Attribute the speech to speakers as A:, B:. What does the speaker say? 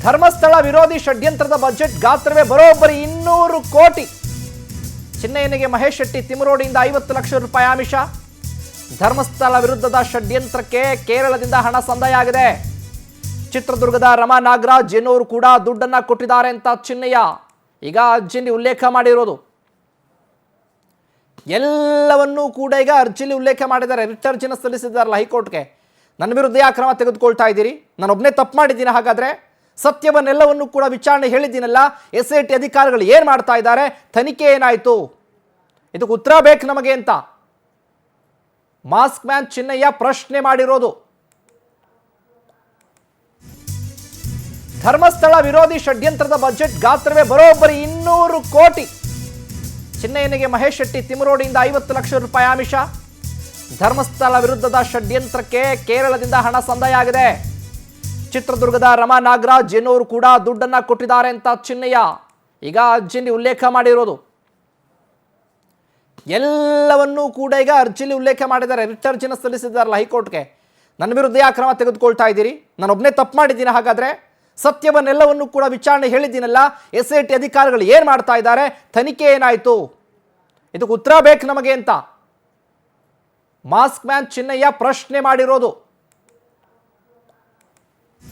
A: ಧರ್ಮಸ್ಥಳ ವಿರೋಧಿ ಷಡ್ಯಂತ್ರದ ಬಜೆಟ್ ಗಾತ್ರವೇ ಬರೋಬ್ಬರಿ 200 ಕೋಟಿ. ಚಿನ್ನಯ್ಯನಿಗೆ ಮಹೇಶ್ ಶೆಟ್ಟಿ ತಿಮರೋಡಿಯಿಂದ 50 ಲಕ್ಷ ರೂಪಾಯಿ ಆಮಿಷ. ಧರ್ಮಸ್ಥಳ ವಿರುದ್ಧದ ಷಡ್ಯಂತ್ರಕ್ಕೆ ಕೇರಳದಿಂದ ಹಣ ಸಂದಾಯ ಆಗಿದೆ. ಚಿತ್ರದುರ್ಗದ ರಮಾ ನಾಗರಾಜ್ ಎನ್ನುವರು ಕೂಡ ದುಡ್ಡನ್ನ ಕೊಟ್ಟಿದ್ದಾರೆ ಅಂತ ಚಿನ್ನಯ್ಯ ಈಗ ಅರ್ಜಿಲಿ ಉಲ್ಲೇಖ ಮಾಡಿರೋದು. ಎಲ್ಲವನ್ನೂ ಕೂಡ ಈಗ ಅರ್ಜಿಲಿ ಉಲ್ಲೇಖ ಮಾಡಿದ್ದಾರೆ. ರಿಟ್ ಅರ್ಜಿನ ಸಲ್ಲಿಸಿದ್ದಾರಲ್ಲ ಹೈಕೋರ್ಟ್ಗೆ, ನನ್ನ ವಿರುದ್ಧ ಯಾವ ಕ್ರಮ ತೆಗೆದುಕೊಳ್ತಾ ಇದ್ದೀರಿ, ನಾನೊಬ್ಬನೇ ತಪ್ಪು ಮಾಡಿದ್ದೀನಿ, ಹಾಗಾದ್ರೆ ಸತ್ಯವನ್ನೆಲ್ಲವನ್ನೂ ಕೂಡ ವಿಚಾರಣೆ ಹೇಳಿದ್ದೀನಲ್ಲ, SIT ಅಧಿಕಾರಿಗಳು ಏನು ಮಾಡ್ತಾ ಇದ್ದಾರೆ, ತನಿಖೆ ಏನಾಯಿತು, ಇದಕ್ಕೆ ಉತ್ತರ ಬೇಕು ನಮಗೆ ಅಂತ ಮಾಸ್ಕ್ ಮ್ಯಾನ್ ಚಿನ್ನಯ್ಯ ಪ್ರಶ್ನೆ ಮಾಡಿರೋದು. ಧರ್ಮಸ್ಥಳ ವಿರೋಧಿ ಷಡ್ಯಂತ್ರದ ಬಜೆಟ್ ಗಾತ್ರವೇ ಬರೋಬ್ಬರಿ 200 ಕೋಟಿ. ಚಿನ್ನಯ್ಯನಿಗೆ ಮಹೇಶ್ ಶೆಟ್ಟಿ ತಿಮರೋಡಿಯಿಂದ 50 ಲಕ್ಷ ರೂಪಾಯಿ ಆಮಿಷ. ಧರ್ಮಸ್ಥಳ ವಿರುದ್ಧದ ಷಡ್ಯಂತ್ರಕ್ಕೆ ಕೇರಳದಿಂದ ಹಣ ಸಂದಾಯ ಆಗಿದೆ. ಚಿತ್ರದುರ್ಗದ ರಮಾ ನಾಗರಾಜ್ ಎನ್ನುವರು ಕೂಡ ದುಡ್ಡನ್ನ ಕೊಟ್ಟಿದ್ದಾರೆ ಅಂತ ಚಿನ್ನಯ್ಯ ಈಗ ಅರ್ಜಿಲಿ ಉಲ್ಲೇಖ ಮಾಡಿರೋದು. ಎಲ್ಲವನ್ನೂ ಕೂಡ ಈಗ ಅರ್ಜಿಲಿ ಉಲ್ಲೇಖ ಮಾಡಿದ್ದಾರೆ. ರಿಟ್ ಅರ್ಜಿನ ಸಲ್ಲಿಸಿದ್ದಾರಲ್ಲ ಹೈಕೋರ್ಟ್ಗೆ, ನನ್ನ ವಿರುದ್ಧ ಯಾವ ಕ್ರಮ ತೆಗೆದುಕೊಳ್ತಾ ಇದ್ದೀರಿ, ನಾನೊಬ್ಬನೇ ತಪ್ಪು ಮಾಡಿದ್ದೀನಿ, ಹಾಗಾದ್ರೆ ಸತ್ಯವನ್ನೆಲ್ಲವನ್ನೂ ಕೂಡ ವಿಚಾರಣೆ ಹೇಳಿದ್ದೀನಲ್ಲ, SIT ಅಧಿಕಾರಿಗಳು ಏನು ಮಾಡ್ತಾ ಇದ್ದಾರೆ, ತನಿಖೆ ಏನಾಯಿತು, ಇದಕ್ಕೆ ಉತ್ತರ ಬೇಕು ನಮಗೆ ಅಂತ ಮಾಸ್ಕ್ ಮ್ಯಾನ್ ಚಿನ್ನಯ್ಯ ಪ್ರಶ್ನೆ ಮಾಡಿರೋದು.